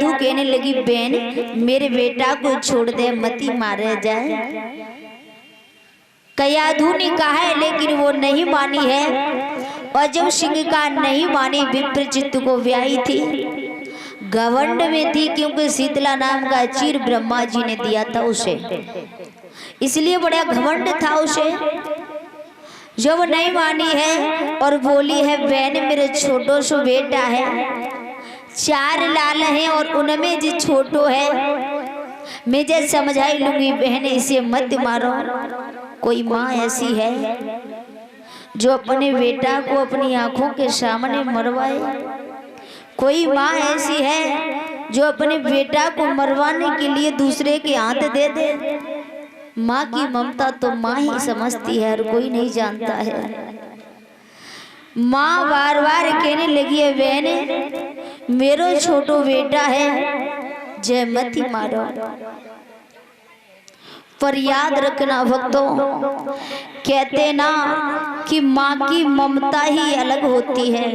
कयाधु कहने लगी बहन मेरे बेटा को छोड़ दे, मती मारे जाए। कयाधु ने कहा है लेकिन वो नहीं मानी है। और जब सिंह का नहीं मानी विप्रचित्त को ब्याही थी, घमंड में थी क्योंकि शीतला नाम का चीर ब्रह्मा जी ने दिया था उसे, इसलिए बड़ा घमंड था उसे। जब नहीं मानी है और बोली है बहन मेरे छोटो सो बेटा है, 4 लाल हैं और उनमें जो छोटो है मैं जैसे समझाई लूंगी बहन इसे मत मारो। कोई माँ ऐसी है जो अपने बेटा को अपनी आंखों के सामने मरवाए? कोई माँ ऐसी है जो अपने बेटा को मरवाने के लिए दूसरे के हाथ दे दे? माँ की ममता तो माँ ही समझती है और कोई नहीं जानता है। माँ बार बार कहने लगी है बहन मेरो छोटो बेटा है, जय मती मारो। पर याद रखना भक्तों, कहते ना कि माँ की ममता ही अलग होती है।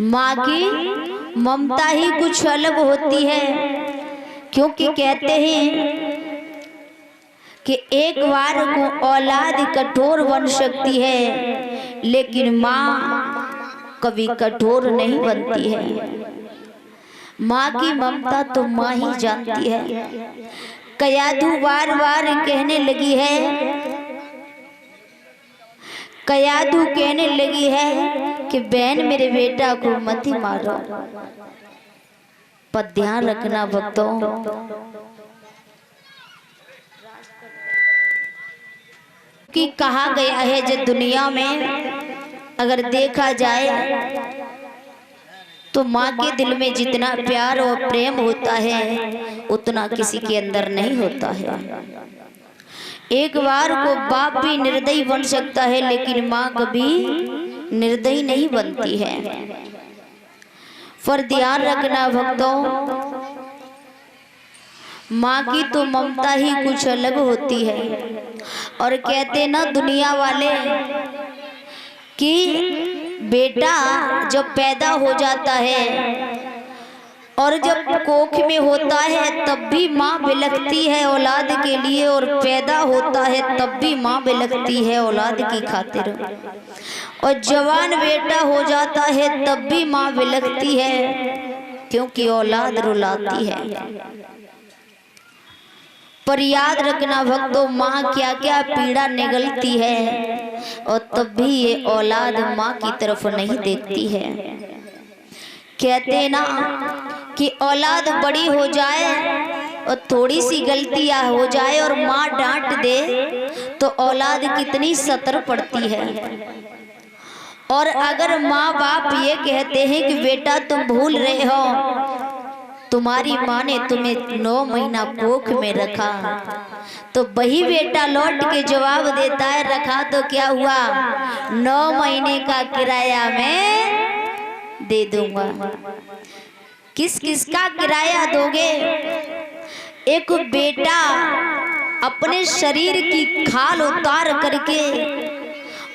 माँ की ममता ही कुछ अलग होती है, क्योंकि कहते हैं कि एक बार को औलाद कठोर बन सकती है लेकिन माँ कभी कठोर नहीं बनती है। माँ की ममता तो माँ ही जानती है। कयाधु बार बार कहने लगी है, कयाधु कहने लगी है कि बहन मेरे बेटा को मत मारो। पर ध्यान रखना भक्तों, कि कहा गया है जो दुनिया में अगर देखा जाए तो माँ के दिल में जितना प्यार और प्रेम होता है उतना किसी के अंदर नहीं होता है। एक बार को बाप भी निर्दयी बन सकता है लेकिन माँ कभी निर्दयी नहीं बनती है। पर ध्यान रखना भक्तों, माँ की तो ममता ही कुछ अलग होती है। और कहते ना दुनिया वाले कि बेटा जब पैदा हो जाता है और जब कोख में होता है तब भी माँ बिलखती है औलाद के लिए, और पैदा होता है तब भी माँ बिलखती है औलाद की खातिर, और जवान बेटा हो जाता है तब भी माँ बिलखती है क्योंकि औलाद रुलाती है। पर याद रखना भक्तों, माँ क्या क्या पीड़ा निगलती है और तब भी ये औलाद माँ की तरफ नहीं देखती है। कहते ना कि औलाद बड़ी हो जाए और थोड़ी सी गलतियां हो जाए और माँ डांट दे तो औलाद कितनी सतर पड़ती है। और अगर माँ बाप ये कहते हैं कि बेटा तुम भूल रहे हो, तुम्हारी माँ ने तुम्हें 9 महीना कोख में रखा, तो वही बेटा लौट के जवाब देता है रखा तो क्या हुआ, 9 महीने का किराया मैं दे दूंगा। किस किस का किराया दोगे? एक बेटा अपने शरीर की खाल उतार करके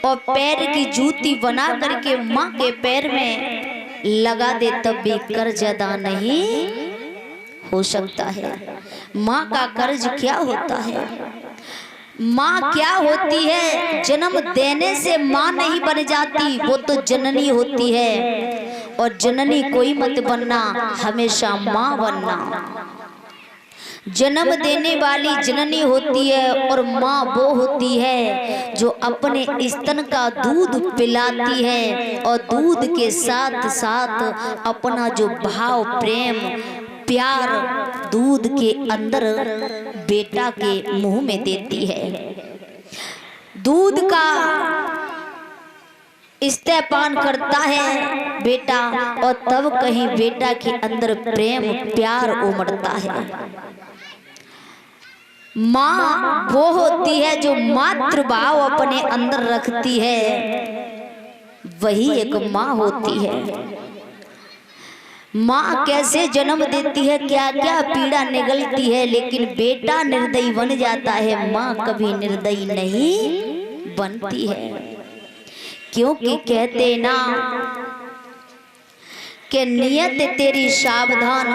और पैर की जूती बना करके माँ के पैर में लगा दे तब भी कर्ज अदा नहीं हो सकता है। माँ का कर्ज क्या होता है? माँ क्या होती है? जन्म देने से माँ नहीं बन जाती, वो तो जननी होती है। और जननी कोई मत बनना, हमेशा माँ बनना। जन्म देने वाली जननी होती है और माँ वो होती है जो अपने स्तन का दूध पिलाती है और दूध के साथ साथ अपना जो भाव प्रेम प्यार दूध के अंदर बेटा के मुंह में देती है। दूध का स्तनपान करता है बेटा और तब कहीं बेटा के अंदर प्रेम प्यार उमड़ता है। माँ वो होती है जो मातृभाव अपने अंदर रखती है, वही एक माँ होती है। माँ कैसे जन्म देती है, क्या क्या पीड़ा निगलती है, लेकिन बेटा निर्दयी बन जाता है, माँ कभी निर्दयी नहीं बनती है। क्योंकि कहते ना कि नियत तेरी सावधान,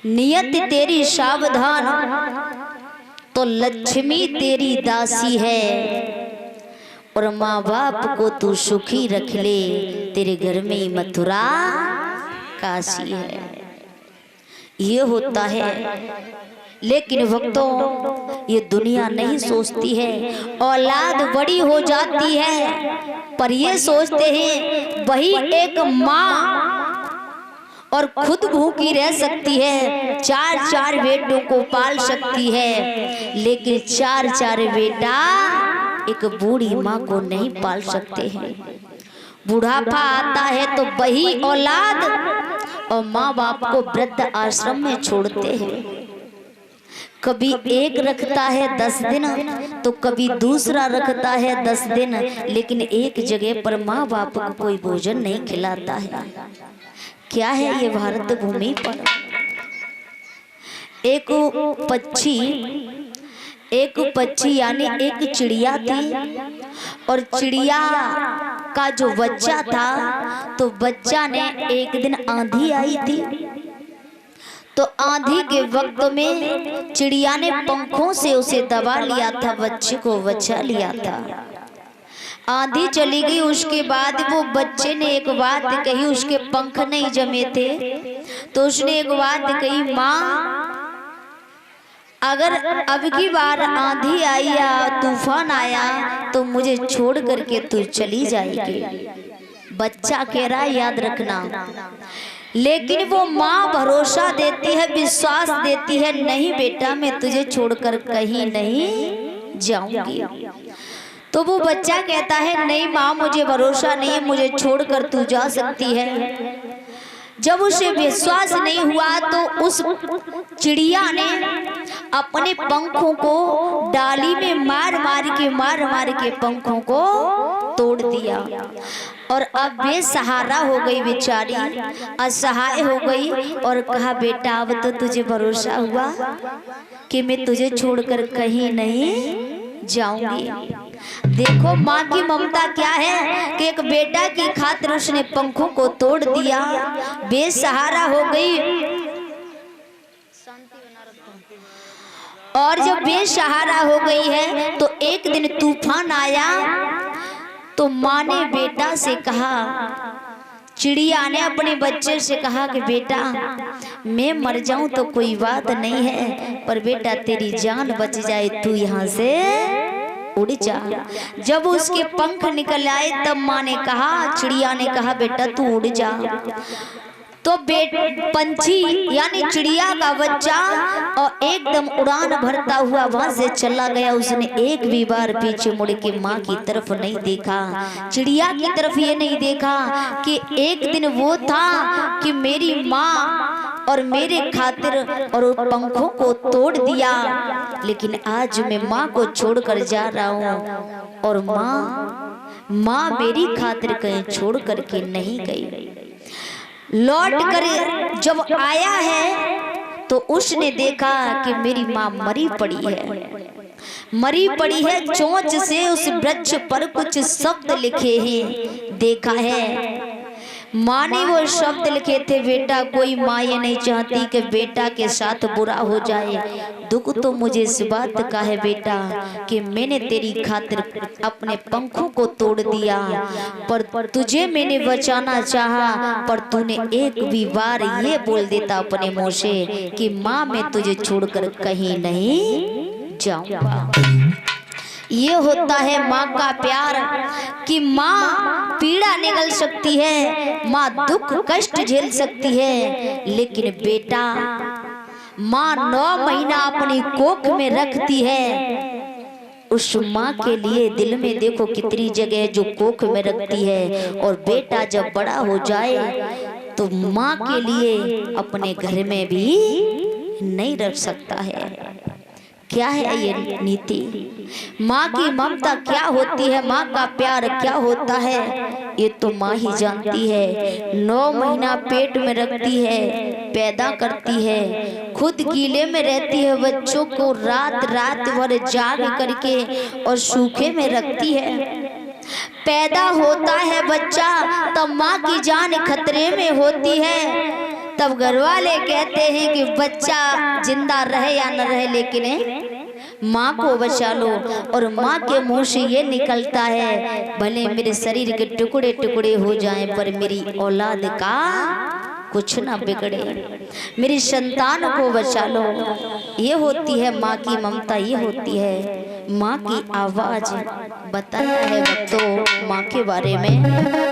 नियत तेरी सावधान, तो लक्ष्मी तेरी दासी है, और माँ बाप को तू सुखी रख ले, तेरे घर में मथुरा काशी है। ये होता है। लेकिन भक्तों, ये दुनिया नहीं सोचती है। औलाद बड़ी हो जाती है, पर ये सोचते हैं वही एक माँ और खुद भूखी रह सकती है, चार चार बेटों को पाल सकती है, लेकिन चार चार बेटा एक बूढ़ी माँ को नहीं पाल सकते हैं। बुढ़ापा आता है तो वही औलाद और माँ बाप को वृद्ध आश्रम में छोड़ते हैं। कभी एक रखता है 10 दिन, तो कभी दूसरा रखता है 10 दिन, लेकिन एक जगह पर माँ बाप को कोई भोजन नहीं खिलाता है। क्या है ये भारत भूमि पर? एक पक्षी यानी एक चिड़िया थी, और चिड़िया का जो बच्चा था, तो बच्चा ने एक दिन आंधी आई थी, तो आंधी के वक्त में चिड़िया ने पंखों से उसे दबा लिया था, बच्चे को बचा लिया था। आंधी चली गई, उसके बाद वो बच्चे ने एक बात कही, उसके पंख नहीं जमे थे, तो उसने एक बात कही, माँ अगर अब की बार आंधी आई या तूफान आया तो मुझे छोड़ करके तू चली जाएगी। बच्चा कह रहा है याद रखना, लेकिन वो माँ भरोसा देती है, विश्वास देती है, नहीं बेटा मैं तुझे छोड़कर कहीं नहीं जाऊंगी। तो वो बच्चा कहता है नहीं माँ मुझे भरोसा नहीं है, मुझे छोड़कर तू जा सकती है। जब उसे विश्वास नहीं हुआ तो उस चिड़िया ने अपने पंखों को डाली में मार मार के पंखों को तोड़ दिया, और अब बेसहारा हो गई बेचारी, असहाय हो गई, और कहा बेटा अब तो तुझे भरोसा हुआ कि मैं तुझे छोड़कर कहीं नहीं जाऊंगी। देखो माँ की ममता क्या है कि एक बेटा की खातिर उसने पंखों को तोड़ दिया, बेसहारा हो गई। और जब बेसहारा हो गई है तो एक दिन तूफान आया, तो माँ ने बेटा से कहा, चिड़िया ने अपने बच्चे से कहा कि बेटा मैं मर जाऊं तो कोई बात नहीं है, पर बेटा तेरी जान बच जाए, तू यहाँ से उड़ जा। जब उसके पंख निकल आए तब माँ ने कहा, चिड़िया ने कहा बेटा तू उड़ जा। तो पंछी यानी चिड़िया का बच्चा और एकदम उड़ान भरता हुआ वहां से चला गया। उसने एक भी बार पीछे मुड़ के माँ की तरफ नहीं देखा, चिड़िया की तरफ ये नहीं देखा कि एक दिन वो था कि मेरी माँ और मेरे खातिर और पंखों को तोड़ दिया, लेकिन आज मैं माँ को छोड़कर जा रहा हूँ और माँ मेरी खातिर कहीं छोड़ करके नहीं गई। लौट कर जब आया है तो उसने देखा कि मेरी माँ मरी पड़ी है, चोंच से उस वृक्ष पर कुछ शब्द लिखे हैं। देखा है माँ ने वो शब्द लिखे थे, बेटा कोई माँ ये नहीं चाहती कि बेटा के साथ बुरा हो जाए। दुख तो मुझे इस बात का है बेटा कि मैंने तेरी खातिर अपने पंखों को तोड़ दिया, पर तुझे मैंने बचाना चाहा, पर तूने एक भी बार ये बोल देता अपने मुंह से कि माँ मैं तुझे छोड़कर कहीं नहीं जाऊंगा। ये होता है माँ का प्यार कि माँ पीड़ा निगल सकती है, माँ दुख कष्ट झेल सकती है, लेकिन बेटा माँ 9 महीना अपनी कोख में रखती है। उस माँ के लिए दिल में देखो कितनी जगह जो कोख में रखती है, और बेटा जब बड़ा हो जाए तो माँ के लिए अपने घर में भी नहीं रख सकता है। क्या है ये नीति? माँ की ममता क्या होती है, माँ का प्यार क्या होता है, ये तो माँ ही जानती है। 9 महीना पेट में रखती है, पैदा करती है, खुद गीले में रहती है, बच्चों को रात रात भर जाग करके और सूखे में रखती है। पैदा होता है बच्चा तब माँ की जान खतरे में होती है। तब घर वाले कहते हैं कि बच्चा जिंदा रहे या न रहे, लेकिन माँ को बचा लो। और माँ के मुंह से ये निकलता है, भले मेरे शरीर के टुकड़े टुकड़े हो जाएं पर मेरी औलाद का कुछ ना बिगड़े, मेरी संतान को बचा लो। ये होती है माँ की ममता, ये होती है माँ की आवाज। बताया है भक्तों माँ के बारे में।